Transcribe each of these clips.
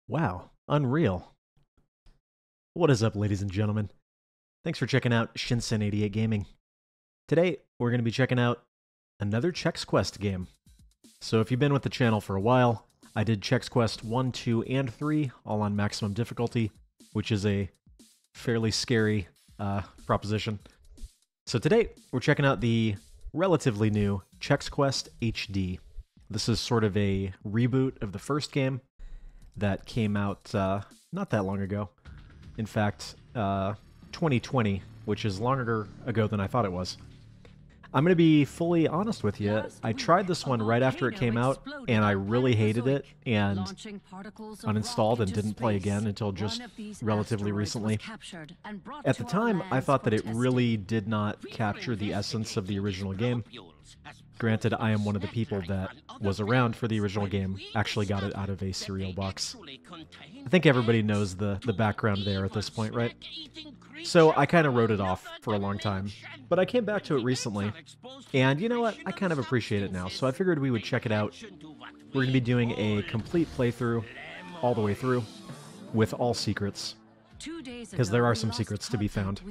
Wow, unreal. What is up, ladies and gentlemen? Thanks for checking out Shinsen 88 Gaming. Today, we're going to be checking out another Chex Quest game. So if you've been with the channel for a while, I did Chex Quest 1, 2, and 3, all on maximum difficulty, which is a fairly scary proposition. So today, we're checking out the relatively new Chex Quest HD. This is sort of a reboot of the first game that came out not that long ago. In fact, 2020, which is longer ago than I thought it was. I'm going to be fully honest with you. I tried this one right after it came out, and I really hated it, and uninstalled and didn't play again until just relatively recently. At the time, I thought that it really did not capture the essence of the original game. Granted, I am one of the people that was around for the original game, actually got it out of a cereal box. I think everybody knows the background there at this point, right? So I kind of wrote it off for a long time, but I came back to it recently, and you know what? I kind of appreciate it now, so I figured we would check it out. We're going to be doing a complete playthrough, all the way through, with all secrets, because there are some secrets to be found.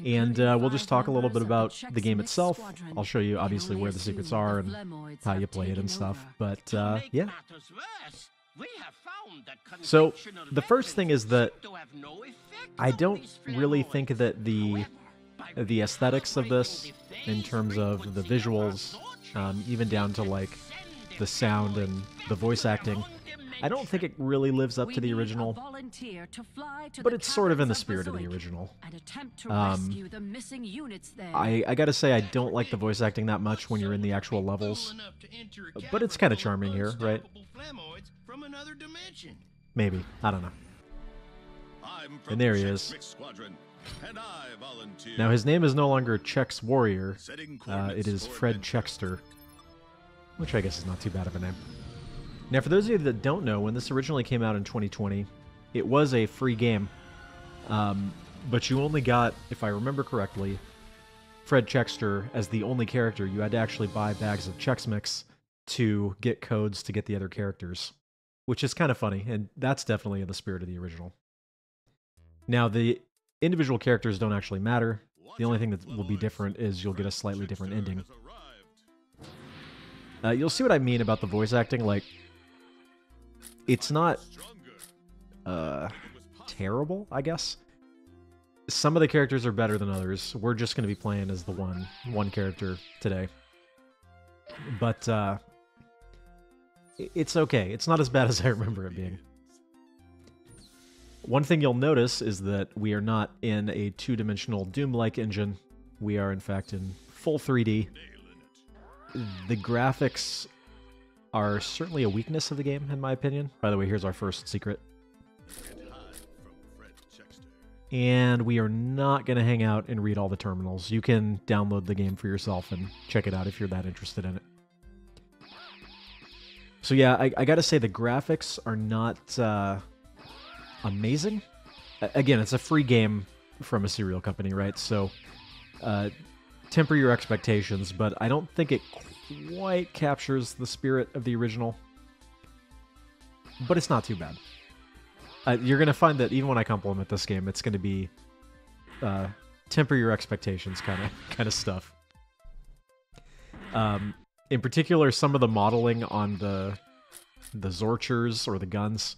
And we'll just talk a little bit about the game itself. I'll show you, obviously, where the secrets are and how you play it and stuff, but yeah. So, the first thing is that I don't really think that the aesthetics of this, in terms of the visuals, even down to like the sound and the voice acting, I don't think it really lives up to the original, but it's sort of in the spirit of the original. I gotta say, I don't like the voice acting that much when you're in the actual levels, but it's kind of charming here, right? Maybe. I don't know. And there he is. Now, his name is no longer Chex Warrior. It is Fred Chexter, which I guess is not too bad of a name. Now, for those of you that don't know, when this originally came out in 2020, it was a free game. But you only got, if I remember correctly, Fred Chexter as the only character. You had to actually buy bags of Chex Mix to get codes to get the other characters, which is kind of funny, and that's definitely in the spirit of the original. Now, the individual characters don't actually matter. The only thing that will be different is you'll get a slightly different ending. You'll see what I mean about the voice acting. Like, it's not terrible, I guess. Some of the characters are better than others. We're just going to be playing as the one character today. But it's okay. It's not as bad as I remember it being. One thing you'll notice is that we are not in a two-dimensional Doom-like engine. We are, in fact, in full 3D. The graphics are certainly a weakness of the game, in my opinion. By the way, here's our first secret. And we are not going to hang out and read all the terminals. You can download the game for yourself and check it out if you're that interested in it. So yeah, I gotta say the graphics are not amazing. Again, it's a free game from a cereal company, right? So temper your expectations, but I don't think it quite captures the spirit of the original. But it's not too bad. You're going to find that even when I compliment this game, it's going to be temper your expectations kind of stuff. In particular, some of the modeling on the Zorchers or the guns,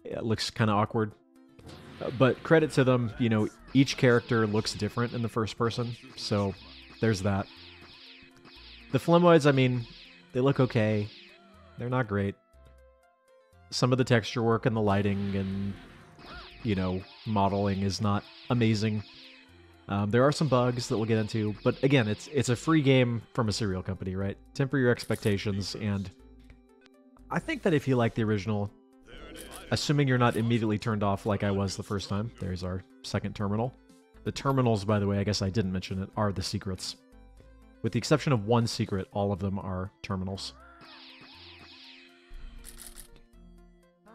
it looks kind of awkward. But credit to them, you know, each character looks different in the first person, so there's that. The Flemoids, I mean, they look okay. They're not great. Some of the texture work and the lighting and, you know, modeling is not amazing. There are some bugs that we'll get into, but again, it's a free game from a cereal company, right? Temper your expectations, and I think that if you like the original, assuming you're not immediately turned off like I was the first time, there's our second terminal. The terminals, by the way, I guess I didn't mention it, are the secrets. With the exception of one secret, all of them are terminals.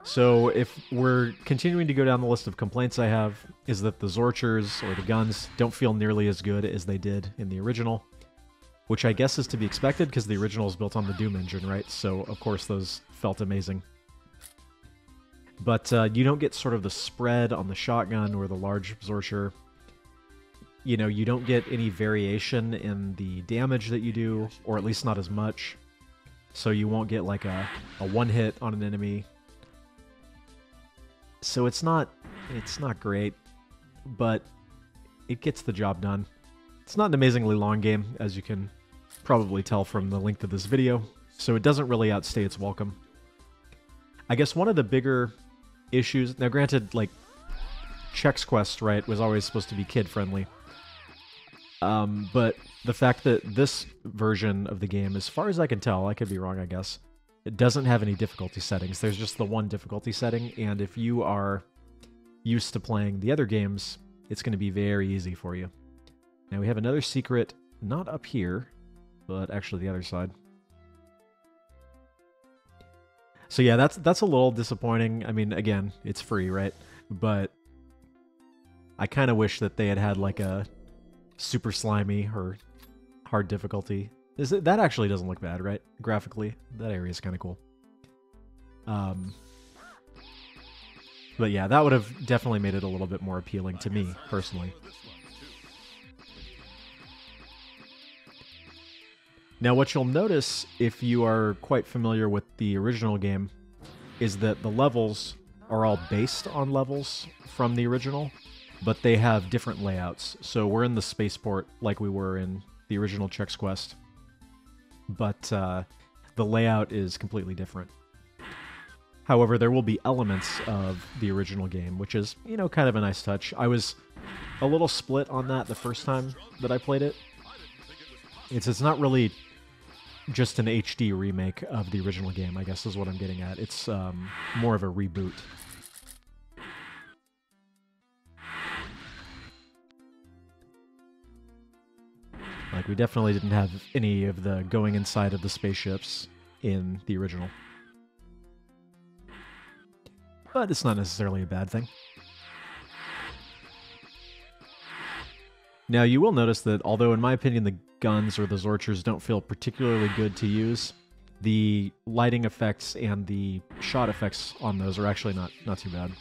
So if we're continuing to go down the list of complaints I have, is that the Zorchers, or the guns, don't feel nearly as good as they did in the original. which I guess is to be expected because the original is built on the Doom engine, right? So, of course, those felt amazing. But you don't get sort of the spread on the shotgun or the large absorber. You know, you don't get any variation in the damage that you do, or at least not as much. So you won't get like a one hit on an enemy. So it's not great, but it gets the job done. It's not an amazingly long game, as you can probably tell from the length of this video, so it doesn't really outstay its welcome. I guess one of the bigger issues, now granted, like, Chex Quest, right, was always supposed to be kid-friendly. But the fact that this version of the game, as far as I can tell, I could be wrong, I guess, it doesn't have any difficulty settings. There's just the one difficulty setting, and if you are used to playing the other games, it's going to be very easy for you. Now we have another secret, not up here, but actually the other side. So yeah, that's a little disappointing. I mean, again, it's free, right? But I kind of wish that they had like a super slimy or hard difficulty. That actually doesn't look bad, right? Graphically, that area is kind of cool. But yeah, that would have definitely made it a little bit more appealing to me, personally. Now, what you'll notice, if you are quite familiar with the original game, is that the levels are all based on levels from the original, but they have different layouts. So we're in the spaceport like we were in the original Chex Quest, but the layout is completely different. However, there will be elements of the original game, which is, you know, kind of a nice touch. I was a little split on that the first time that I played it. It's not really just an HD remake of the original game, I guess is what I'm getting at. It's more of a reboot. Like, we definitely didn't have any of the going inside of the spaceships in the original. But it's not necessarily a bad thing. Now, you will notice that although, in my opinion, the guns or the Zorchers don't feel particularly good to use, the lighting effects and the shot effects on those are actually not too bad.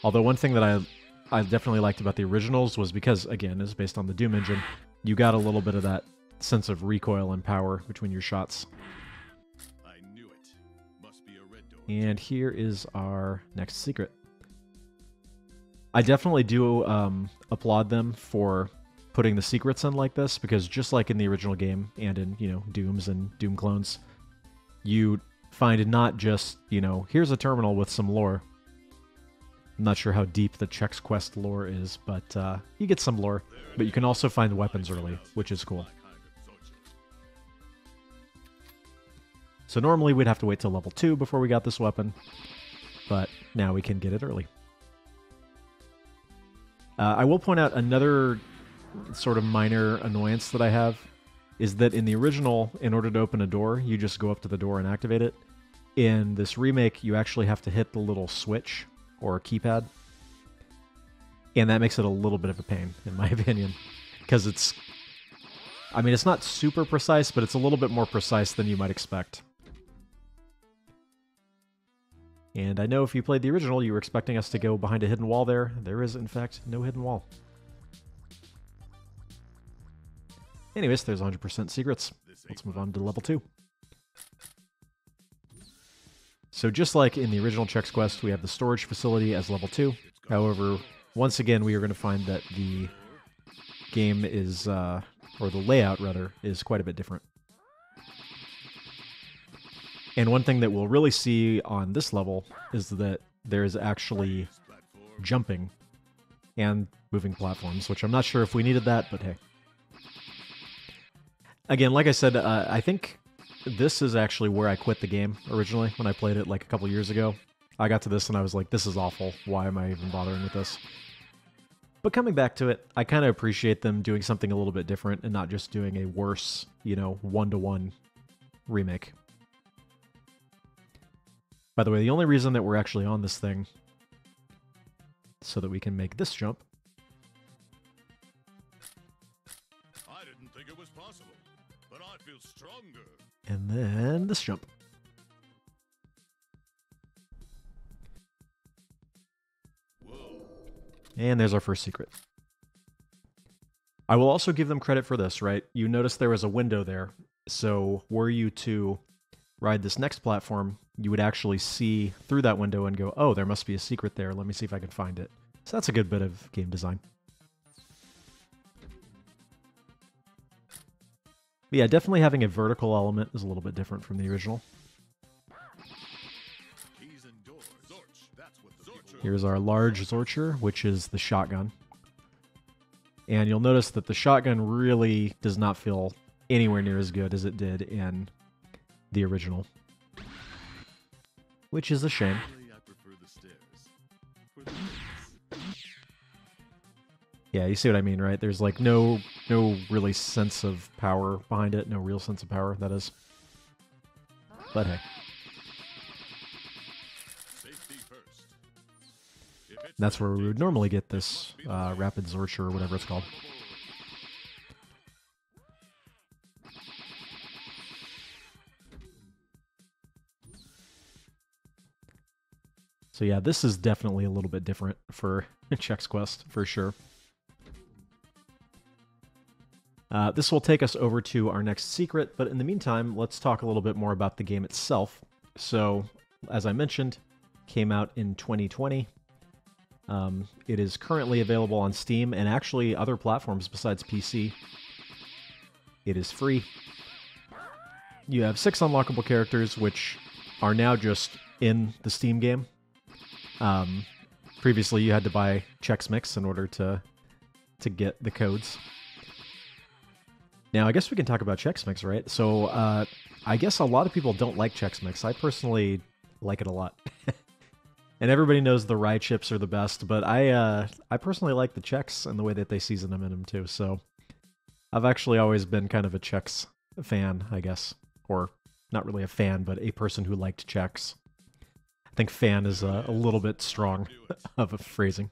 Although one thing that I definitely liked about the originals was because, again, it's based on the Doom engine, you got a little bit of that sense of recoil and power between your shots. And here is our next secret. I definitely do applaud them for putting the secrets in like this, because just like in the original game and in, you know, Dooms and Doom clones, you find not just, you know, here's a terminal with some lore. I'm not sure how deep the Chex Quest lore is, but you get some lore. But you can also find weapons early, which is cool. So normally we'd have to wait till level 2 before we got this weapon, but now we can get it early. I will point out another sort of minor annoyance that I have is that in the original, in order to open a door, you just go up to the door and activate it. In this remake, you actually have to hit the little switch or keypad, and that makes it a little bit of a pain, in my opinion, because it's, I mean, it's not super precise, but it's a little bit more precise than you might expect. And I know if you played the original, you were expecting us to go behind a hidden wall there. There is, in fact, no hidden wall. Anyways, there's 100% secrets. Let's move on to level 2. So just like in the original Chex Quest, we have the storage facility as level 2. However, once again, we are going to find that the game is, or the layout, rather, is quite a bit different. And one thing that we'll really see on this level is that there is actually jumping and moving platforms, which I'm not sure if we needed that, but hey. Again, like I said, I think this is actually where I quit the game originally when I played it like a couple years ago. I got to this and I was like, this is awful. Why am I even bothering with this? But coming back to it, I kind of appreciate them doing something a little bit different and not just doing a worse, you know, one-to-one remake. By the way, the only reason that we're actually on this thing is so that we can make this jump. I didn't think it was possible, but I feel stronger. And then this jump. And there's our first secret. I will also give them credit for this, right? You notice there was a window there. So were you to ride this next platform, you would actually see through that window and go, oh, there must be a secret there. Let me see if I can find it. So that's a good bit of game design. But yeah, definitely having a vertical element is a little bit different from the original. Here's our large Zorcher, which is the shotgun. And you'll notice that the shotgun really does not feel anywhere near as good as it did in the original. Which is a shame. Yeah, you see what I mean, right? There's like no really sense of power behind it. No real sense of power, that is. But hey. That's where we would normally get this Rapid Zorcher or whatever it's called. So yeah, this is definitely a little bit different for Chex Quest, for sure. This will take us over to our next secret, but in the meantime, let's talk a little bit more about the game itself. So, as I mentioned, came out in 2020. It is currently available on Steam and actually other platforms besides PC. It is free. You have 6 unlockable characters, which are now just in the Steam game. Previously, you had to buy Chex Mix in order to get the codes. Now, I guess we can talk about Chex Mix, right? So, I guess a lot of people don't like Chex Mix. I personally like it a lot. And everybody knows the rye chips are the best, but I personally like the Chex and the way that they season them in them too. So I've actually always been kind of a Chex fan, I guess. Or not really a fan, but a person who liked Chex. I think fan is a little bit strong of a phrasing.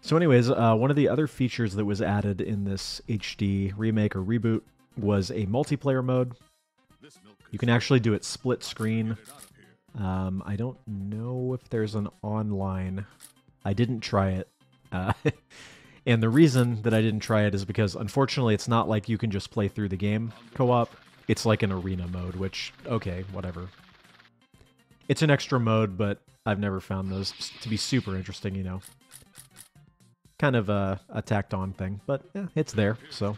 So anyways, one of the other features that was added in this HD remake or reboot was a multiplayer mode. You can actually do it split screen. I don't know if there's an online. I didn't try it. And the reason that I didn't try it is because, unfortunately, it's not like you can just play through the game co-op. It's like an arena mode, which, okay, whatever. It's an extra mode, but I've never found those to be super interesting, you know. Kind of a tacked-on thing, but yeah, it's there, so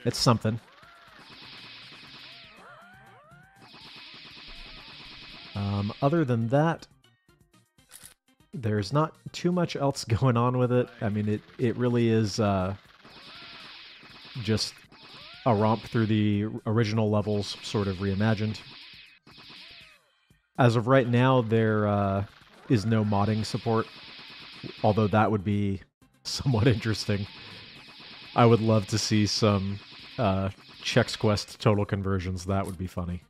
it's something. Other than that, there's not too much else going on with it. I mean, it really is just a romp through the original levels, sort of reimagined. As of right now, there is no modding support, although that would be somewhat interesting. I would love to see some Chex Quest total conversions. That would be funny.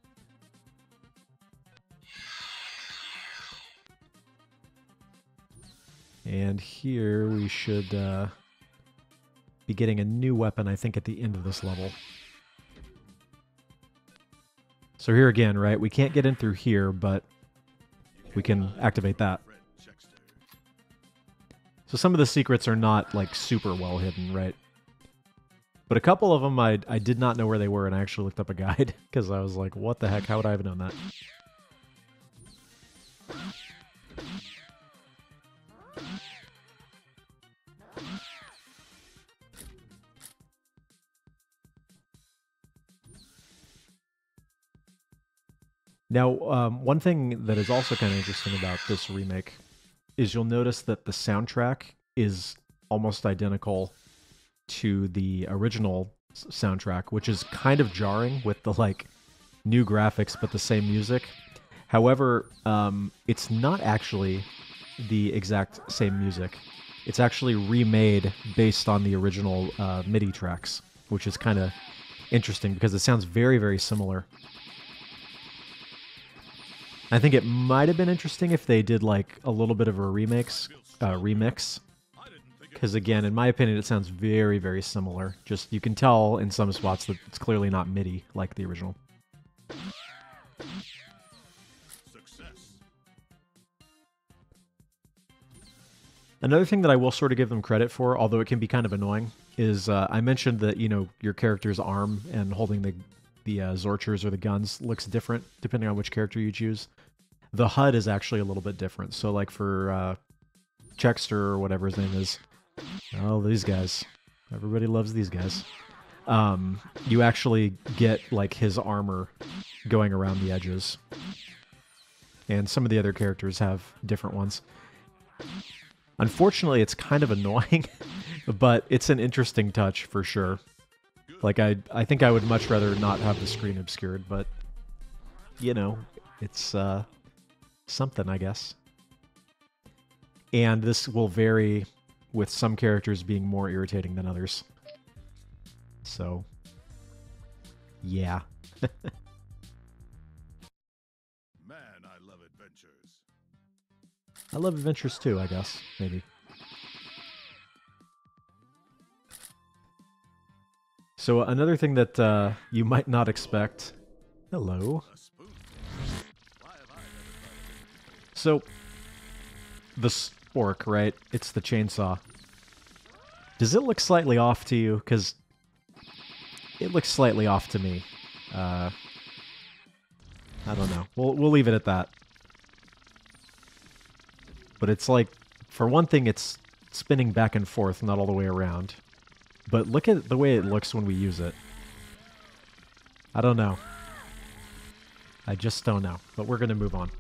And here we should be getting a new weapon, I think, at the end of this level. So here again, right, we can't get in through here, but we can activate that. So some of the secrets are not, like, super well hidden, right? But a couple of them I did not know where they were, and I actually looked up a guide, because I was like, what the heck, how would I have known that? Now, one thing that is also kind of interesting about this remake is you'll notice that the soundtrack is almost identical to the original soundtrack, which is kind of jarring with the, like, new graphics but the same music. However, it's not actually the exact same music. It's actually remade based on the original MIDI tracks, which is kind of interesting because it sounds very, very similar. I think it might have been interesting if they did, like, a little bit of a remix. Because, again, in my opinion, it sounds very, very similar. Just, you can tell in some spots that it's clearly not MIDI like the original. Another thing that I will sort of give them credit for, although it can be kind of annoying, is I mentioned that, you know, your character's arm and holding the Zorchers or the guns looks different depending on which character you choose. The HUD is actually a little bit different. So like for Checkster or whatever his name is, oh, these guys. Everybody loves these guys. You actually get like his armor going around the edges. And some of the other characters have different ones. Unfortunately, it's kind of annoying, but it's an interesting touch for sure. Like, I think I would much rather not have the screen obscured, but, you know, it's something, I guess. And this will vary with some characters being more irritating than others. So, yeah. Man, I love adventures. I love adventures too, I guess, maybe. So another thing that you might not expect... Hello. A spoon. Why have I never thought of it? So, the spork, right? It's the chainsaw. Does it look slightly off to you? Because it looks slightly off to me. I don't know. We'll leave it at that. But it's like, for one thing, it's spinning back and forth, not all the way around. But look at the way it looks when we use it. I don't know. I just don't know. But we're going to move on.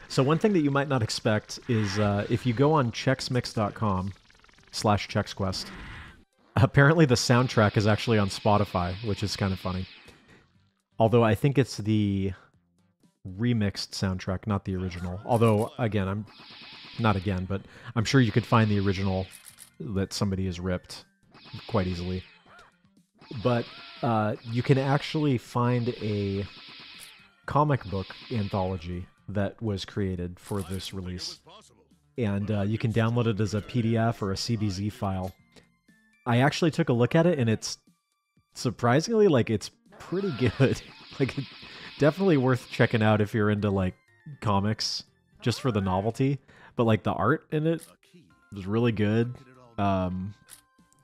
So one thing that you might not expect is if you go on chexmix.com/chexquest, apparently the soundtrack is actually on Spotify, which is kind of funny. Although I think it's the remixed soundtrack, not the original. Although, again, but I'm sure you could find the original that somebody has ripped quite easily. But you can actually find a comic book anthology that was created for this release. And you can download it as a PDF or a CBZ file. I actually took a look at it, and it's surprisingly, like, it's pretty good. Like, definitely worth checking out if you're into, like, comics, just for the novelty. But, like, the art in it is really good. And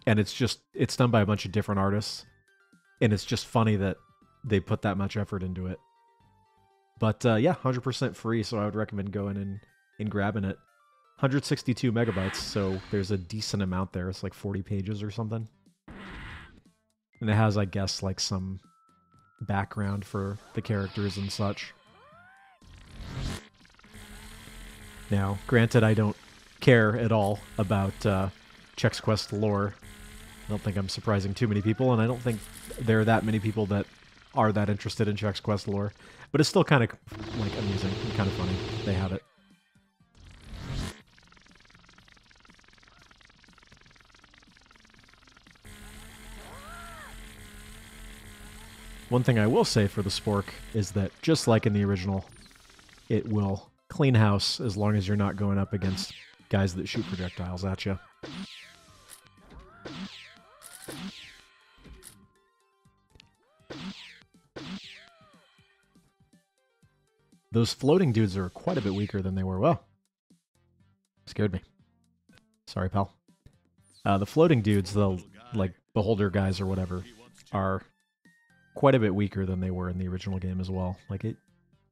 it's done by a bunch of different artists. And it's just funny that they put that much effort into it. But, yeah, 100% free, so I would recommend going and grabbing it. 162 megabytes, so there's a decent amount there. It's like 40 pages or something. And it has, I guess, like some background for the characters and such. Now, granted, I don't care at all about Chex Quest lore. I don't think I'm surprising too many people, and I don't think there are that many people that are that interested in Chex Quest lore. But it's still kind of, like, amusing and kind of funny. They have it. One thing I will say for the spork is that, just like in the original, it will clean house as long as you're not going up against guys that shoot projectiles at you. Those floating dudes are quite a bit weaker than they were. Whoa. Scared me. Sorry, pal. The floating dudes, the, like, beholder guys or whatever, are quite a bit weaker than they were in the original game as well. Like, it,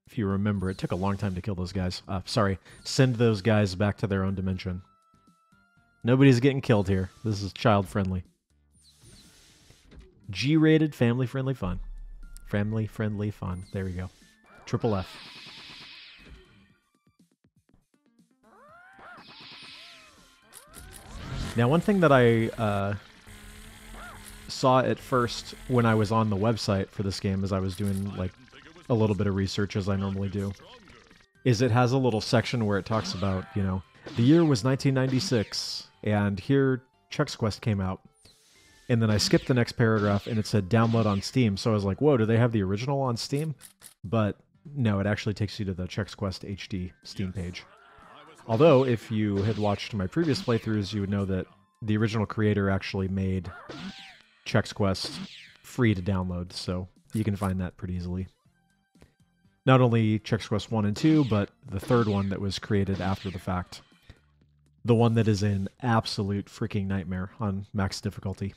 if you remember, it took a long time to kill those guys. Send those guys back to their own dimension. Nobody's getting killed here. This is child-friendly. G-rated, family-friendly fun. Family-friendly fun. There we go. Triple F. Now, one thing that I saw at first when I was on the website for this game, as I was doing, like, a little bit of research, as I normally do, is it has a little section where it talks about, you know, the year was 1996, and here Chex Quest came out. And then I skipped the next paragraph, and it said download on Steam. So I was like, whoa, do they have the original on Steam? But no, it actually takes you to the Chex Quest HD Steam page. Although, if you had watched my previous playthroughs, you would know that the original creator actually made Chex Quest free to download, so you can find that pretty easily. Not only Chex Quest 1 and 2, but the third one that was created after the fact. the one that is an absolute freaking nightmare on max difficulty.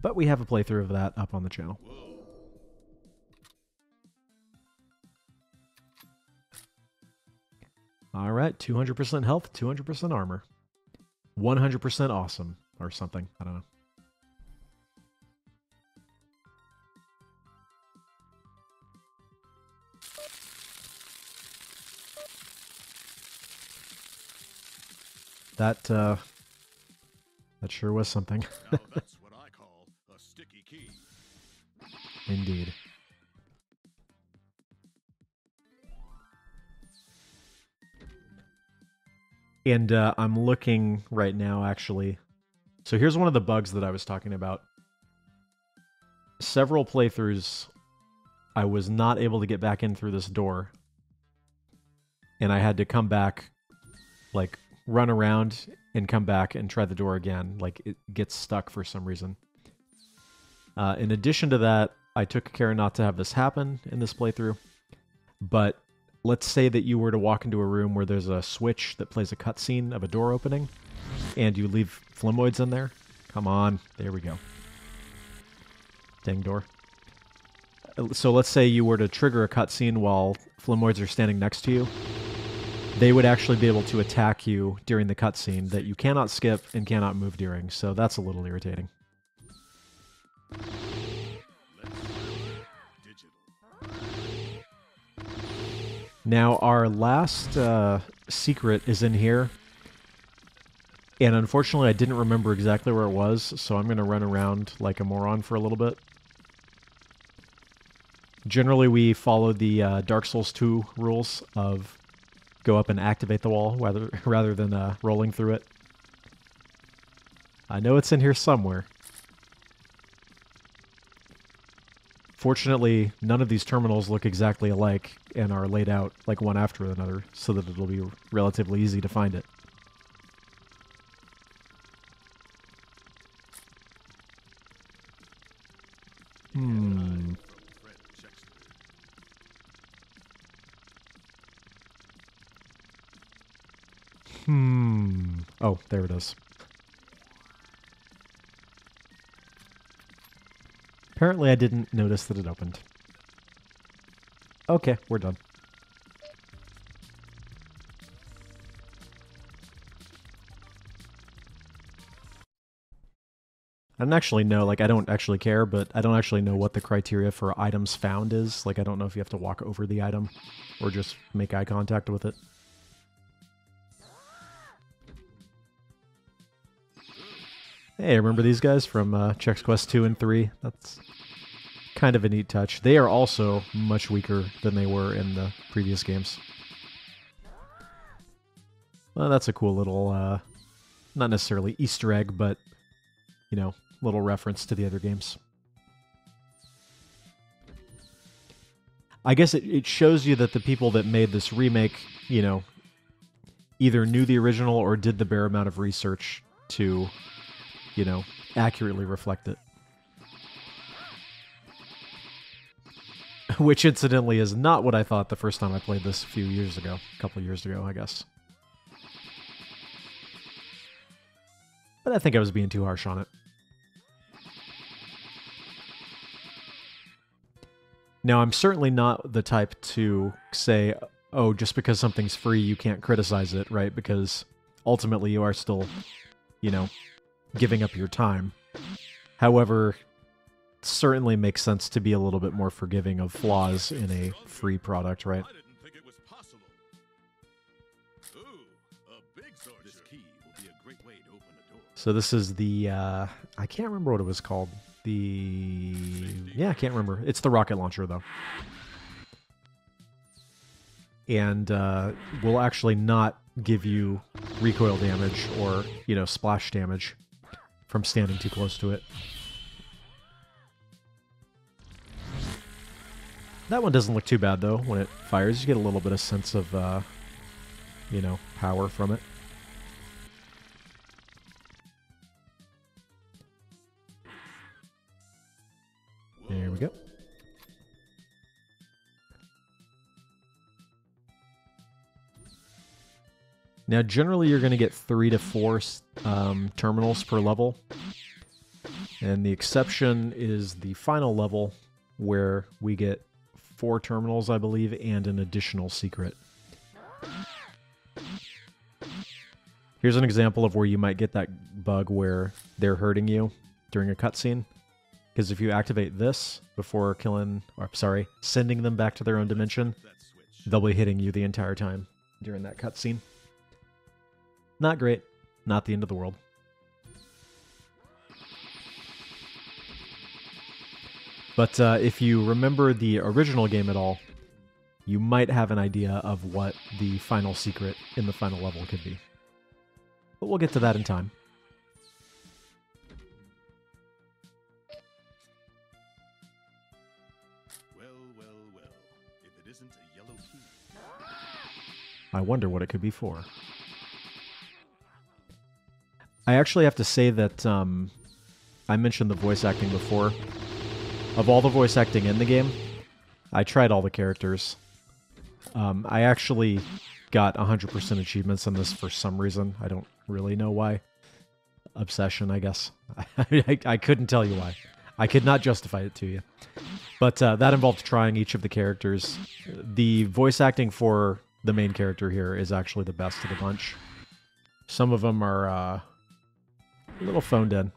But we have a playthrough of that up on the channel. Alright, 200% health, 200% armor. 100% awesome, or something. I don't know. That sure was something. Now that's what I call a sticky key. Indeed. And I'm looking right now, actually. So here's one of the bugs that I was talking about. Several playthroughs, I was not able to get back in through this door. And I had to come back, like, run around and come back and try the door again. Like, it gets stuck for some reason. In addition to that, I took care not to have this happen in this playthrough. But let's say that you were to walk into a room where there's a switch that plays a cutscene of a door opening, and you leave flimmoids in there. Come on, there we go. Dang door. So let's say you were to trigger a cutscene while flimmoids are standing next to you. They would actually be able to attack you during the cutscene that you cannot skip and cannot move during, so that's a little irritating. Now, our last secret is in here, and unfortunately I didn't remember exactly where it was, so I'm going to run around like a moron for a little bit. Generally, we follow the Dark Souls 2 rules of go up and activate the wall rather than rolling through it. I know it's in here somewhere. Fortunately, none of these terminals look exactly alike and are laid out like one after another, so that it'll be relatively easy to find it. Oh, there it is. Apparently I didn't notice that it opened. Okay, we're done. I don't actually know, like, I don't actually care, but I don't actually know what the criteria for items found is. Like, I don't know if you have to walk over the item or just make eye contact with it. Hey, remember these guys from Chex Quest 2 and 3? That's kind of a neat touch. They are also much weaker than they were in the previous games. Well, that's a cool little, not necessarily Easter egg, but, you know, little reference to the other games. I guess it shows you that the people that made this remake, you know, either knew the original or did the bare amount of research to, you know, accurately reflect it. Which, incidentally, is not what I thought the first time I played this a few years ago. A couple of years ago, I guess. But I think I was being too harsh on it. Now, I'm certainly not the type to say, oh, just because something's free, you can't criticize it, right? Because ultimately you are still, you know, giving up your time. However, it certainly makes sense to be a little bit more forgiving of flaws in a free product, right? I didn't think it was possible. Ooh, a big sword. This key will be a great way to open a door. So this is the, I can't remember what it was called. Yeah, I can't remember. It's the rocket launcher, though. And will actually not give you recoil damage or, you know, splash damage from standing too close to it. That one doesn't look too bad, though. When it fires, you get a little bit of sense of, you know, power from it. There we go. Now, generally, you're going to get 3 to 4 terminals per level. And the exception is the final level, where we get 4 terminals, I believe, and an additional secret. Here's an example of where you might get that bug where they're hurting you during a cutscene. Because if you activate this before sending them back to their own dimension, they'll be hitting you the entire time during that cutscene. Not great. Not the end of the world. But if you remember the original game at all, you might have an idea of what the final secret in the final level could be. But we'll get to that in time. Well, well, well. If it isn't a yellow key. I wonder what it could be for. I actually have to say that I mentioned the voice acting before. Of all the voice acting in the game, I tried all the characters. I actually got 100% achievements in this for some reason. I don't really know why. Obsession, I guess. I couldn't tell you why. I could not justify it to you. But that involved trying each of the characters. The voice acting for the main character here is actually the best of the bunch. Some of them are a little phoned in.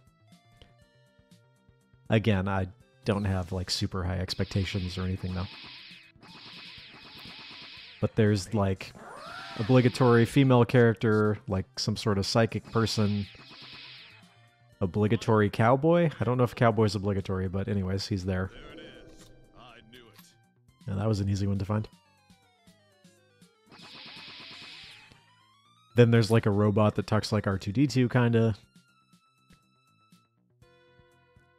Again, I don't have like super high expectations or anything though. But there's like obligatory female character, like some sort of psychic person, obligatory cowboy. I don't know if cowboy's obligatory, but anyways, he's there. There it is. I knew it. And that was an easy one to find. Then there's like a robot that talks like R2-D2 kinda.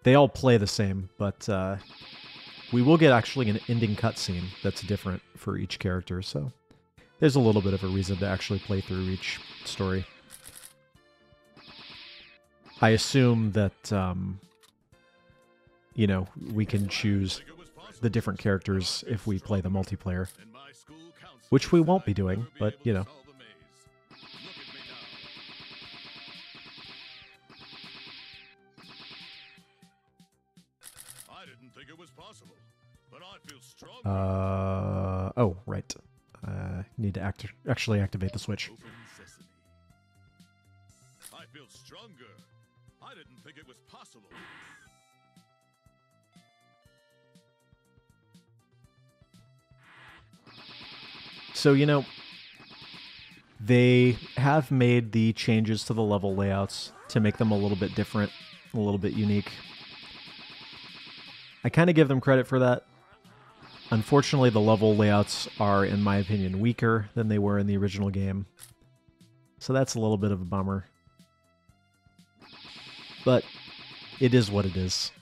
They all play the same, but we will get actually an ending cutscene that's different for each character, so there's a little bit of a reason to actually play through each story. I assume that, you know, we can choose the different characters if we play the multiplayer, which we won't be doing, but, you know. Oh, right. Need to actually activate the switch. Open sesame. I feel stronger. I didn't think it was possible. So, you know, they have made the changes to the level layouts to make them a little bit different, a little bit unique. I kind of give them credit for that. Unfortunately, the level layouts are, in my opinion, weaker than they were in the original game. So that's a little bit of a bummer. But it is what it is.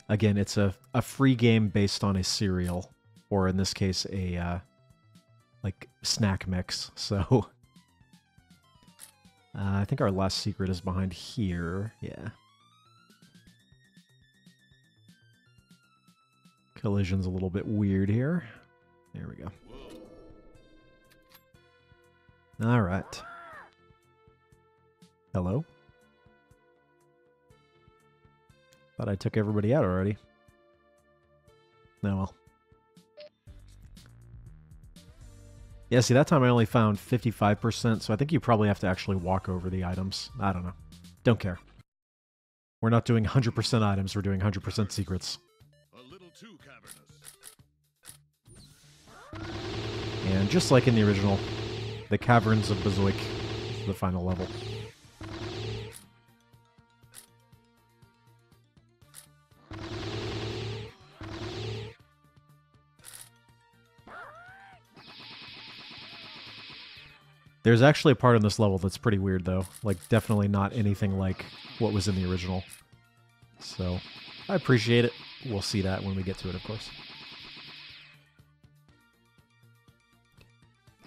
Again, it's a free game based on a cereal, or in this case, a like snack mix. So I think our last secret is behind here. Yeah. Collision's a little bit weird here. There we go. All right. Hello? Thought I took everybody out already. No, well. Yeah, see, that time I only found 55%, so I think you probably have to actually walk over the items. I don't know. Don't care. We're not doing 100% items, we're doing 100% secrets. Too cavernous. And just like in the original, the Caverns of Bazoik is the final level. There's actually a part in this level that's pretty weird, though. Like, definitely not anything like what was in the original. So, I appreciate it. We'll see that when we get to it, of course.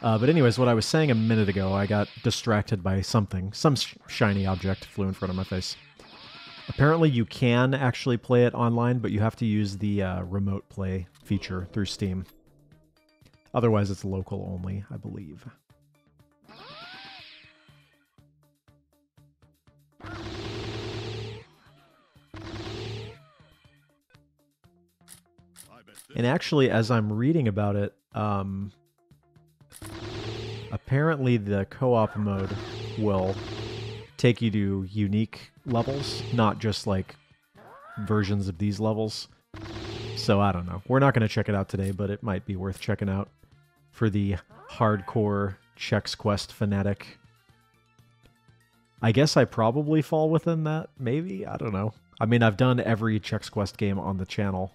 But anyways, what I was saying a minute ago, I got distracted by something. Some shiny object flew in front of my face. Apparently you can actually play it online, but you have to use the remote play feature through Steam. Otherwise it's local only, I believe. bet this And actually, as I'm reading about it, apparently the co-op mode will take you to unique levels, not just like versions of these levels. So I don't know. We're not going to check it out today, but it might be worth checking out for the hardcore Chex Quest fanatic. I guess I probably fall within that, maybe? I don't know. I mean, I've done every Chex Quest game on the channel,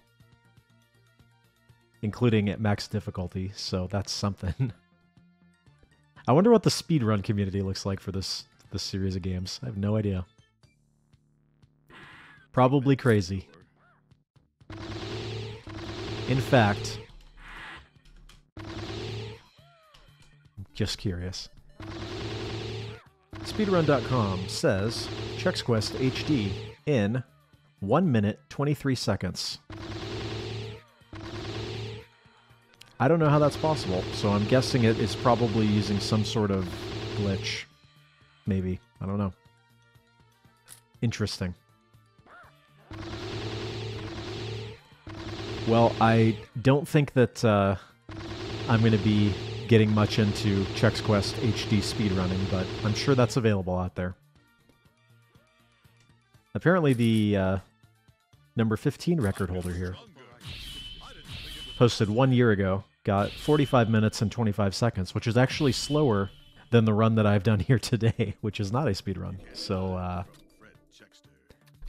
including at max difficulty, so that's something. I wonder what the speedrun community looks like for this series of games. I have no idea. Probably crazy. In fact, I'm just curious. Speedrun.com says Chex Quest HD in 1 minute 23 seconds. I don't know how that's possible, so I'm guessing it is probably using some sort of glitch. Maybe. I don't know. Interesting. Well, I don't think that I'm going to be getting much into Chex Quest HD speedrunning, but I'm sure that's available out there. Apparently the number 15 record holder here posted 1 year ago, got 45 minutes and 25 seconds, which is actually slower than the run that I've done here today, which is not a speedrun. So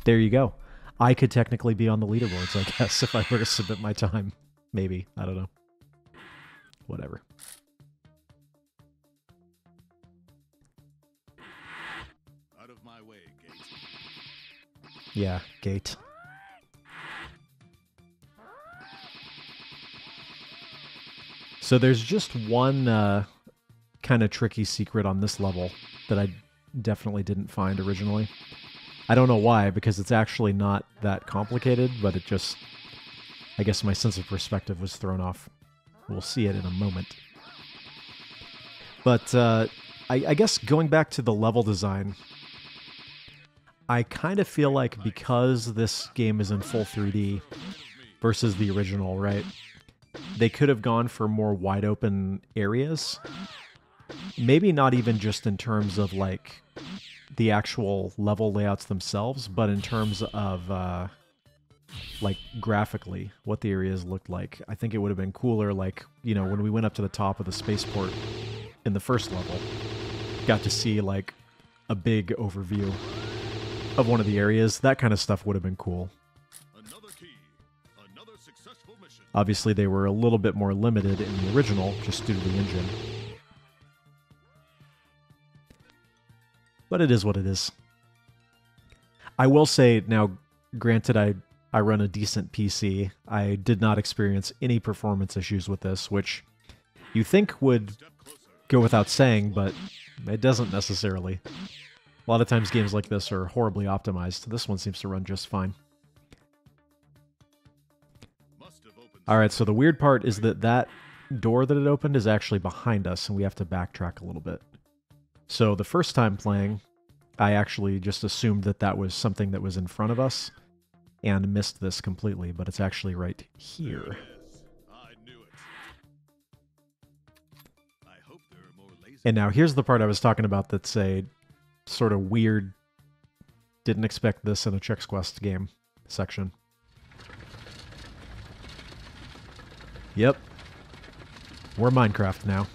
there you go. I could technically be on the leaderboards, I guess, if I were to submit my time. Maybe. I don't know. Whatever. out of my way, Gate. Yeah, gate. So there's just one kind of tricky secret on this level that I definitely didn't find originally. I don't know why, because it's actually not that complicated, but it just... I guess my sense of perspective was thrown off. We'll see it in a moment. But I guess going back to the level design, I kind of feel like because this game is in full 3D versus the original, right? They could have gone for more wide open areas. Maybe not even just in terms of like the actual level layouts themselves, but in terms of like graphically what the areas looked like. I think it would have been cooler, like, you know, when we went up to the top of the spaceport in the first level, got to see like a big overview of one of the areas. That kind of stuff would have been cool. Another key. Another successful mission. Obviously, they were a little bit more limited in the original, just due to the engine. But it is what it is. I will say, now, granted, I run a decent PC. I did not experience any performance issues with this, which you think would Step closer. go without saying, but it doesn't necessarily. A lot of times games like this are horribly optimized. This one seems to run just fine. Must have opened. Alright, so the weird part is that that door that it opened is actually behind us, and we have to backtrack a little bit. So the first time playing, I actually just assumed that that was something that was in front of us, and missed this completely, but it's actually right here. Yes, I knew it. I hope there are more lasers. And now here's the part I was talking about that's a sort of weird, didn't expect this in a Chex Quest game section. Yep. We're Minecraft now.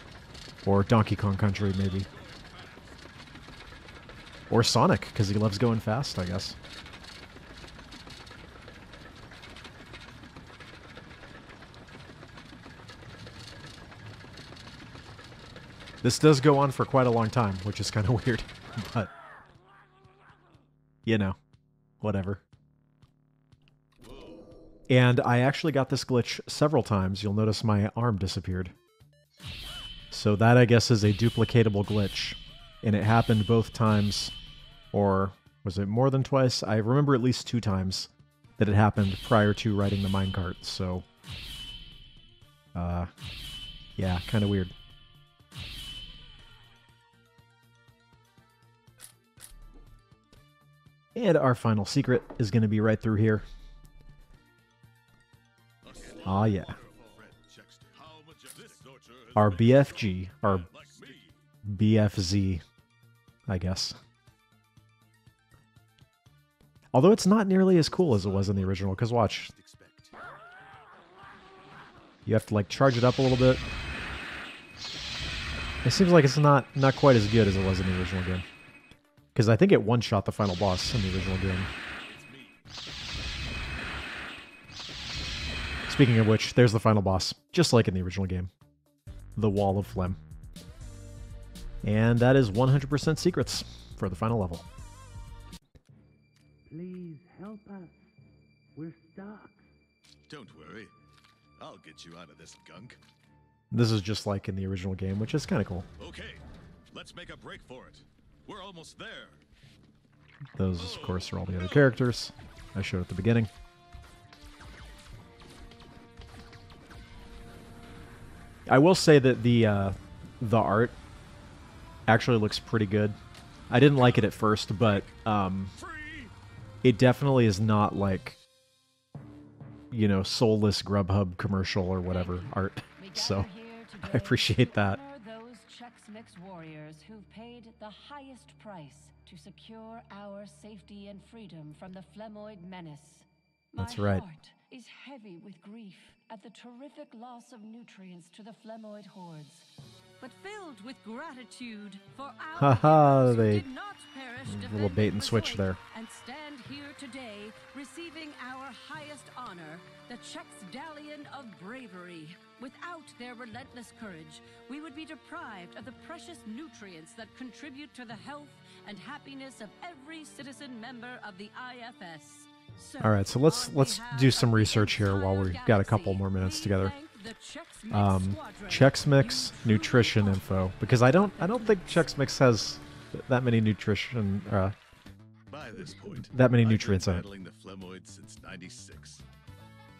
Or Donkey Kong Country, maybe. Or Sonic, because he loves going fast, I guess. This does go on for quite a long time, which is kind of weird, but, you know, whatever. And I actually got this glitch several times. You'll notice my arm disappeared. So that, I guess, is a duplicatable glitch, and it happened both times, or was it more than twice? I remember at least 2 times that it happened prior to riding the minecart, so, yeah, kind of weird. And our final secret is going to be right through here. A step Ah, yeah. Our BFG, our BFZ, I guess. Although it's not nearly as cool as it was in the original, because watch. You have to, like, charge it up a little bit. It seems like it's not quite as good as it was in the original game. Because I think it one-shot the final boss in the original game. Speaking of which, there's the final boss, just like in the original game. The Wall of Phlegm. And that is 100% secrets for the final level. Please help us. We're stuck. Don't worry. I'll get you out of this gunk. This is just like in the original game, which is kind of cool. Okay, let's make a break for it. We're almost there. Those, of course, are all the other characters I showed at the beginning. I will say that the art actually looks pretty good. I didn't like it at first, but it definitely is not like, you know, soulless Grubhub commercial or whatever art. So I appreciate that. Those Chex Mix warriors who've paid the highest price to secure our safety and freedom from the Phlegmoid menace. That's My right. heart is heavy with grief at the terrific loss of nutrients to the Phlegmoid hordes, but filled with gratitude for our Haha, heroes who they did not perish little defending bait and switch Phazoid, there. and stand here today receiving our highest honor, the Chex-Dallion of Bravery. Without their relentless courage, we would be deprived of the precious nutrients that contribute to the health and happiness of every citizen member of the IFS. So, All right, so let's do some research here while we've got a couple more minutes together. Chex Mix nutrition info, because I don't think Chex Mix has that many nutrition By this point, that many I've been nutrients in it. battling the Phlegmoids since '96.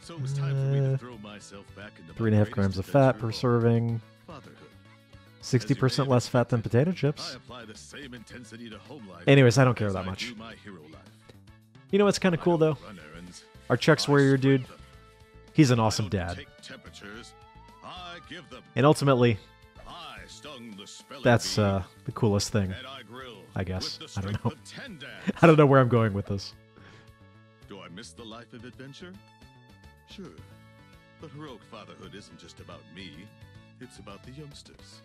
So it was time for me to throw myself back into my 3.5 grams greatest of fat adventure per of all, serving, fatherhood. 60% less fat than potato I chips. apply the same intensity to home life. Anyways, I don't care as that I much. do my hero life. You know what's kind of cool though? Run errands. Our Chex I Warrior spread dude, them. he's an I awesome don't dad. take temperatures. I give them. And ultimately, I stung the spelling that's bee, the coolest thing. and I grill I guess. with the I don't strength know. of 10 dads. I don't know where I'm going with this. Do I miss the life of adventure? Sure. But heroic fatherhood isn't just about me. It's about the youngsters.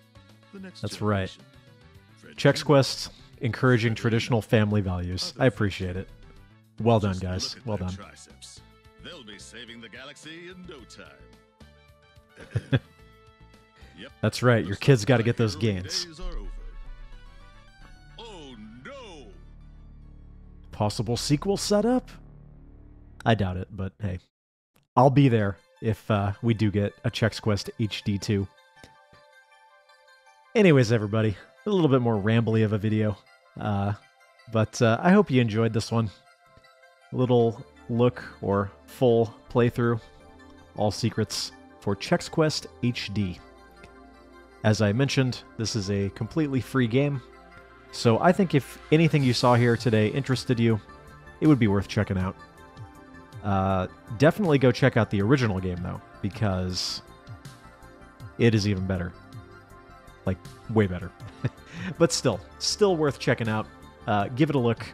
The next That's right. generation. Fred Chex Jr., Quest, encouraging traditional family values. I appreciate it. Well done, just guys. look at Well their done. Triceps. They'll be saving the galaxy in no time. Yep. That's right. Your looks kids like got to my get those heroic gains. days are over. Oh no! Possible sequel setup? I doubt it, but hey. I'll be there if we do get a Chex Quest HD 2. Anyways, everybody, a little bit more rambly of a video. But I hope you enjoyed this one. A little look or full playthrough. All secrets for Chex Quest HD. As I mentioned, this is a completely free game. So I think if anything you saw here today interested you, it would be worth checking out. Definitely go check out the original game, though, because it is even better. Like, way better. But still worth checking out. Give it a look.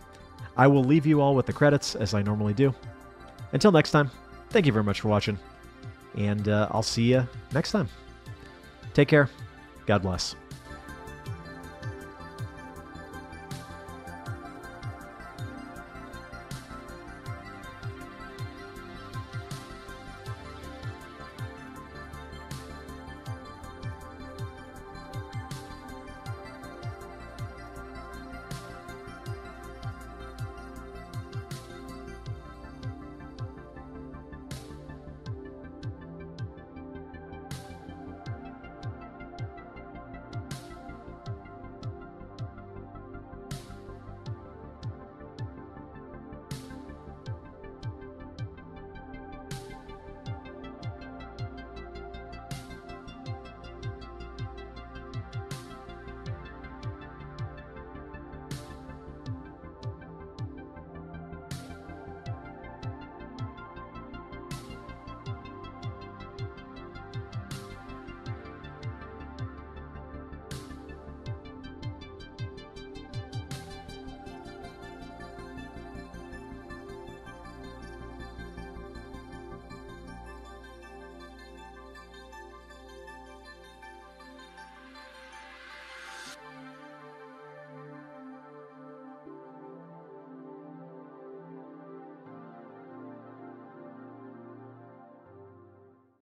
I will leave you all with the credits, as I normally do. Until next time, thank you very much for watching, and I'll see you next time. Take care. God bless.